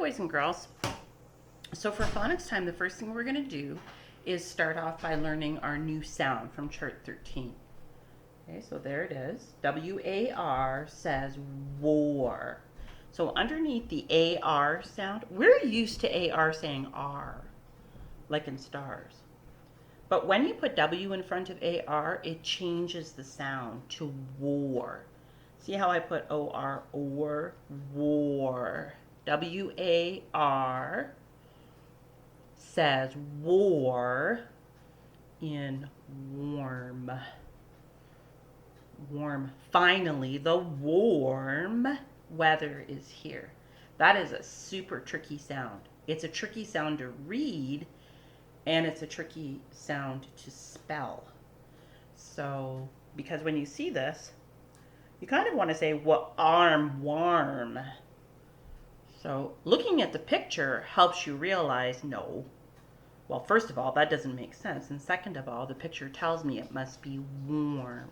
boys and girls. So for phonics time, the first thing we're going to do is start off by learning our new sound from chart 13. Okay, so there it is. W-A-R says war. So underneath the A-R sound, we're used to A-R saying R, like in stars. But when you put W in front of A-R, it changes the sound to war. See how I put O-R, or, war. W-A-R says war in warm. Warm. Finally, the warm weather is here. That is a super tricky sound. It's a tricky sound to read, and it's a tricky sound to spell. So, because when you see this, you kind of want to say, what arm warm. So, looking at the picture helps you realize, no. Well, first of all, that doesn't make sense. And second of all, the picture tells me it must be warm.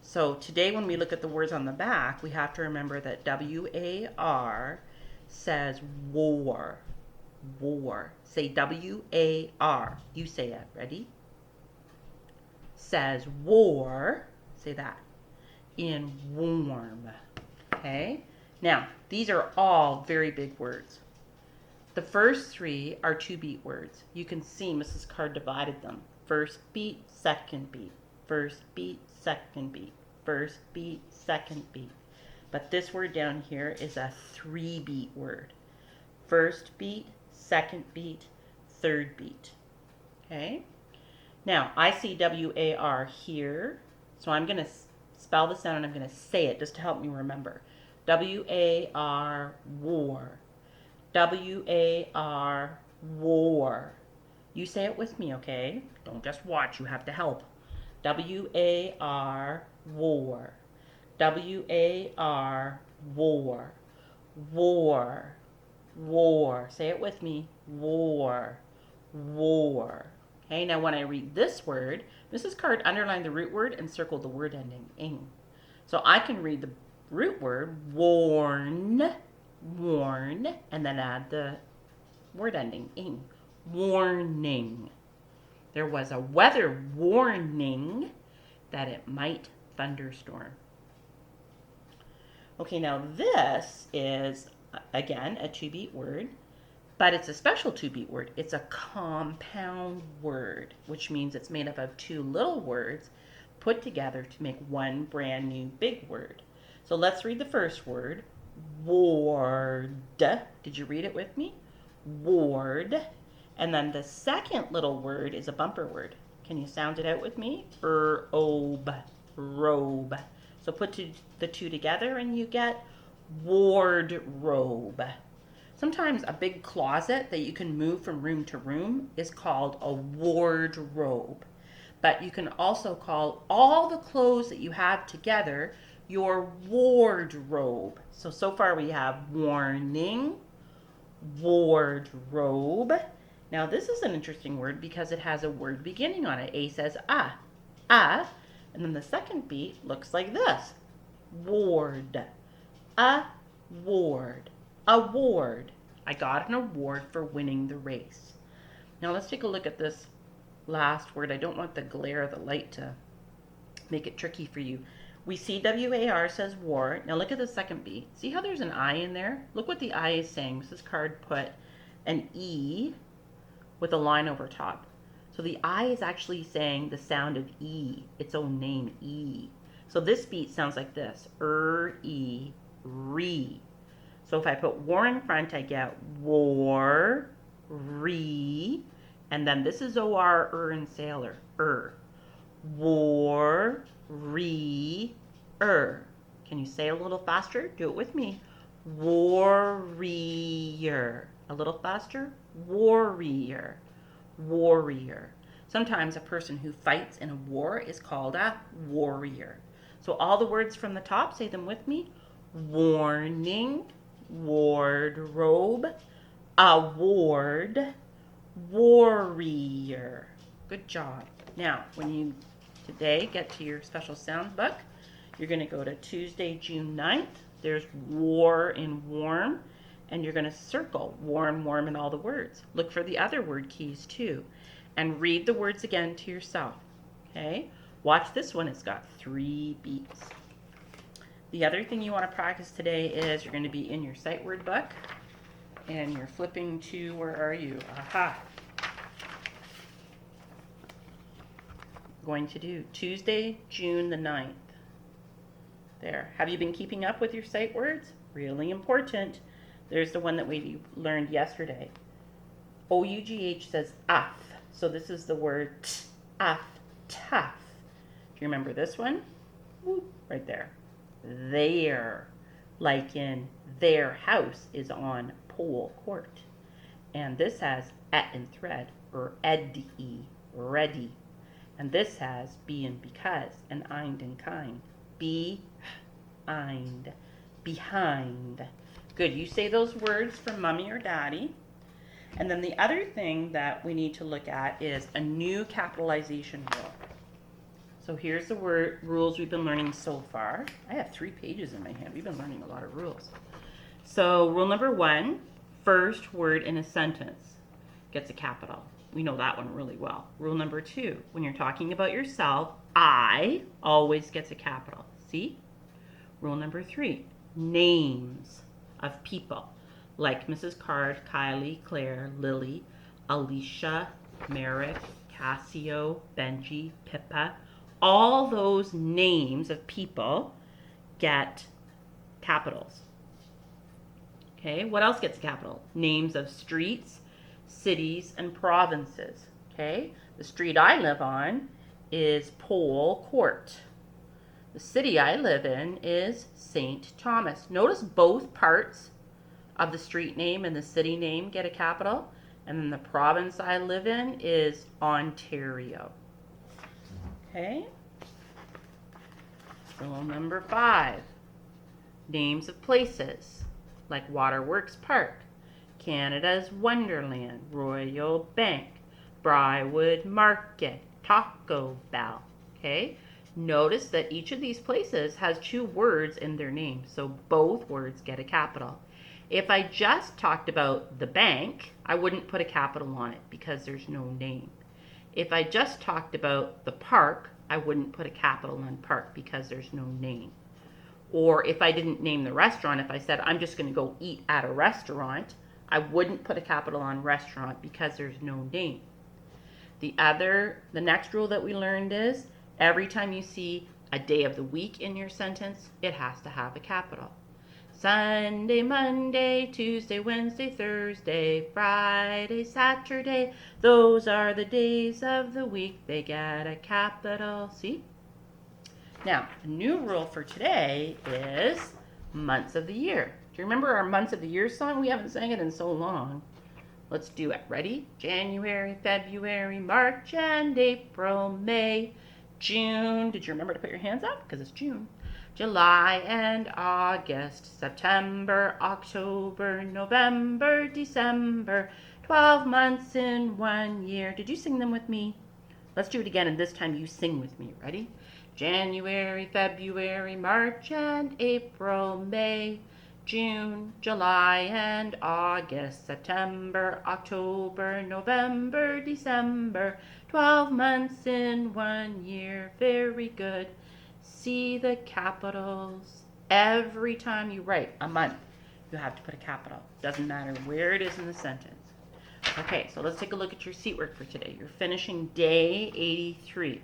So today when we look at the words on the back, we have to remember that W-A-R says war. War. Say W-A-R. You say it. Ready? Says war. Say that. In warm. Okay? Now, these are all very big words. The first three are 2-beat words. You can see Mrs. Card divided them. First beat, second beat. First beat, second beat. First beat, second beat. But this word down here is a 3-beat word. First beat, second beat, third beat. Okay? Now, I see W-A-R here. So I'm going to spell this out and I'm going to say it just to help me remember. W-A-R, war. W-A-R, war. You say it with me, okay? Don't just watch, you have to help. W-A-R, war. W-A-R, war. War. War. Say it with me. War. War. Okay, now when I read this word, Mrs. Card underlined the root word and circled the word ending ing. So I can read the root word, warn, warn, and then add the word ending ing. Warning. There was a weather warning that it might thunderstorm. Okay, now this is, again, a 2-beat word, but it's a special 2-beat word. It's a compound word, which means it's made up of 2 little words put together to make one brand new big word. So let's read the first word, ward. Did you read it with me? Ward. And then the second little word is a bumper word. Can you sound it out with me? Robe. Robe. So put the 2 together and you get wardrobe. Sometimes a big closet that you can move from room to room is called a wardrobe. But you can also call all the clothes that you have together your wardrobe. So far we have warning, wardrobe. Now this is an interesting word because it has a word beginning on it. A says ah, ah, and then the second beat looks like this. Ward, a ward, award. I got an award for winning the race. Now let's take a look at this last word. I don't want the glare of the light to make it tricky for you. We see W-A-R says war. Now look at the second beat. See how there's an I in there? Look what the I is saying. Mrs. Card put an E with a line over top. So the I is actually saying the sound of E, its own name, E. So this beat sounds like this, E, re. So if I put war in front, I get war, re, and then this is O-R, in sailor, war, re, Can you say it a little faster? Do it with me. Warrior. A little faster. Warrior. Warrior. Sometimes a person who fights in a war is called a warrior. So all the words from the top, say them with me. Warning, wardrobe, award, warrior. Good job. Now, when you today get to your special sound book, you're going to go to Tuesday, June 9th. There's war in warm. and you're going to circle warm, warm in all the words. Look for the other word keys too, and read the words again to yourself. Okay? Watch this one. It's got 3 beats. The other thing you want to practice today is you're going to be in your sight word book, and you're flipping to, where are you? Aha. Going to do Tuesday, June the 9th. There. Have you been keeping up with your sight words? Really important. There's the one that we learned yesterday. O-U-G-H says af. So this is the word t, af, tough. Do you remember this one? Woo, right there. There. Like in their house is on pole court. And this has et and thread, or ed-e, ready. And this has be and because, and eind and kind. Be, eind, behind. Good, you say those words from mommy or daddy. And then the other thing that we need to look at is a new capitalization rule. So here's the rules we've been learning so far. I have 3 pages in my hand. We've been learning a lot of rules. So rule number 1, first word in a sentence gets a capital. We know that one really well. Rule number 2, when you're talking about yourself, I always gets a capital. See? Rule number 3, names of people like Mrs. Card, Kylie, Claire, Lily, Alicia, Merrick, Cassio, Benji, Pippa. All those names of people get capitals. Okay, what else gets a capital? Names of streets, cities, and provinces. Okay, the street I live on is Pole Court. The city I live in is St. Thomas. Notice both parts of the street name and the city name get a capital, and then the province I live in is Ontario. Okay. Rule number 5, names of places like Waterworks Park, Canada's Wonderland, Royal Bank, Briarwood Market, Taco Bell. Okay, notice that each of these places has 2 words in their name, so both words get a capital. If I just talked about the bank, I wouldn't put a capital on it because there's no name. If I just talked about the park, I wouldn't put a capital on park because there's no name. Or if I didn't name the restaurant, if I said I'm just going to go eat at a restaurant, I wouldn't put a capital on restaurant because there's no name. The next rule that we learned is every time you see a day of the week in your sentence, it has to have a capital. Sunday, Monday, Tuesday, Wednesday, Thursday, Friday, Saturday. Those are the days of the week. They get a capital. See? Now, a new rule for today is months of the year. Do you remember our months of the year song? We haven't sang it in so long. Let's do it. Ready? January, February, March, and April, May, June. Did you remember to put your hands up? Because it's June. July and August, September, October, November, December, 12 months in 1 year. Did you sing them with me? Let's do it again, and this time you sing with me. Ready? January, February, March, and April, May, June, July, and August, September, October, November, December, 12 months in 1 year. Very good. See the capitals. Every time you write a month, you have to put a capital. Doesn't matter where it is in the sentence. Okay, so let's take a look at your seat work for today. You're finishing day 83.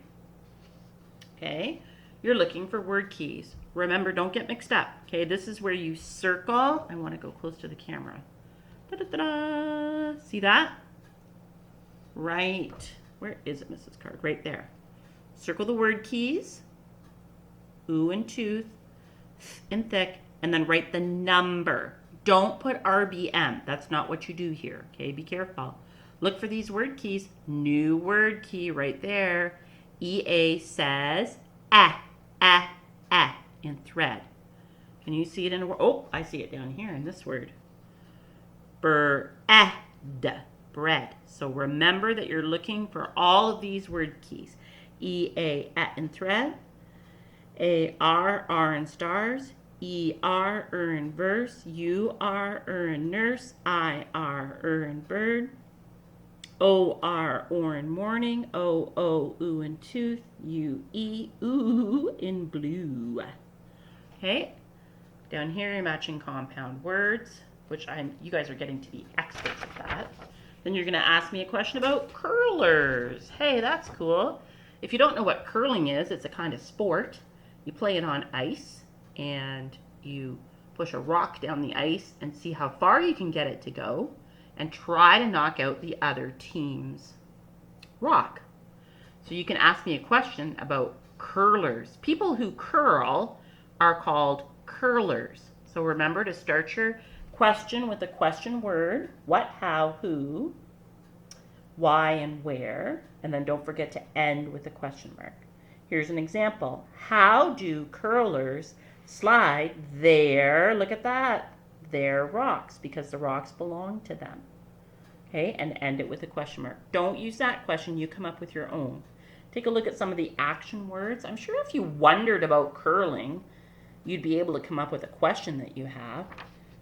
Okay, you're looking for word keys. Remember, don't get mixed up. Okay, this is where you circle. I want to go close to the camera. Da-da-da-da. See that? Right. Where is it, Mrs. Card? Right there. Circle the word keys. Ooh and tooth, th and thick, and then write the number. Don't put RBM. That's not what you do here. Okay, be careful. Look for these word keys. New word key right there. EA says in thread. Can you see it in a word? Oh, I see it down here in this word. Bread. Bread. So remember that you're looking for all of these word keys. EA in thread. R in stars, in verse, UR in nurse, IR in bird, OR in morning, OO in tooth, UE ooh in blue. Okay, down here you're matching compound words, which you guys are getting to be experts at that. Then you're going to ask me a question about curlers. Hey, that's cool. If you don't know what curling is, it's a kind of sport. You play it on ice, and you push a rock down the ice and see how far you can get it to go, and try to knock out the other team's rock. So you can ask me a question about curlers. People who curl are called curlers. So remember to start your question with a question word: what, how, who, why, and where. And then don't forget to end with a question mark. Here's an example. How do curlers slide their, look at that, their rocks, because the rocks belong to them. Okay, and end it with a question mark. Don't use that question, you come up with your own. Take a look at some of the action words. I'm sure if you wondered about curling, you'd be able to come up with a question that you have.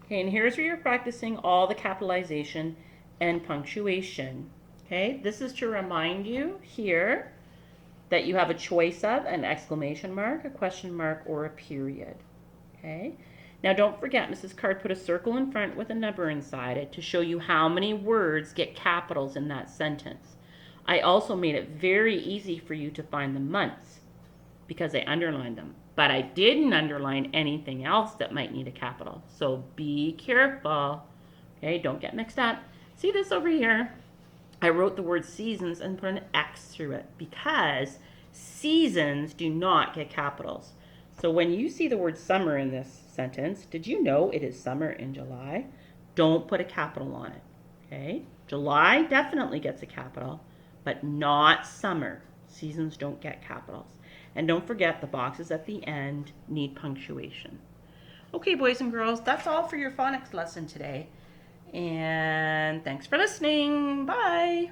Okay, and here's where you're practicing all the capitalization and punctuation. Okay, this is to remind you here that you have a choice of an exclamation mark, a question mark, or a period. Okay, now don't forget, Mrs. Card put a circle in front with a number inside it to show you how many words get capitals in that sentence. I also made it very easy for you to find the months because I underlined them. But I didn't underline anything else that might need a capital. So be careful. Okay, don't get mixed up. See this over here? I wrote the word seasons and put an X through it because seasons do not get capitals. So when you see the word summer in this sentence, did you know it is summer in July? Don't put a capital on it. Okay? July definitely gets a capital, but not summer. Seasons don't get capitals. And don't forget, the boxes at the end need punctuation. Okay, boys and girls, that's all for your phonics lesson today. And thanks for listening. Bye.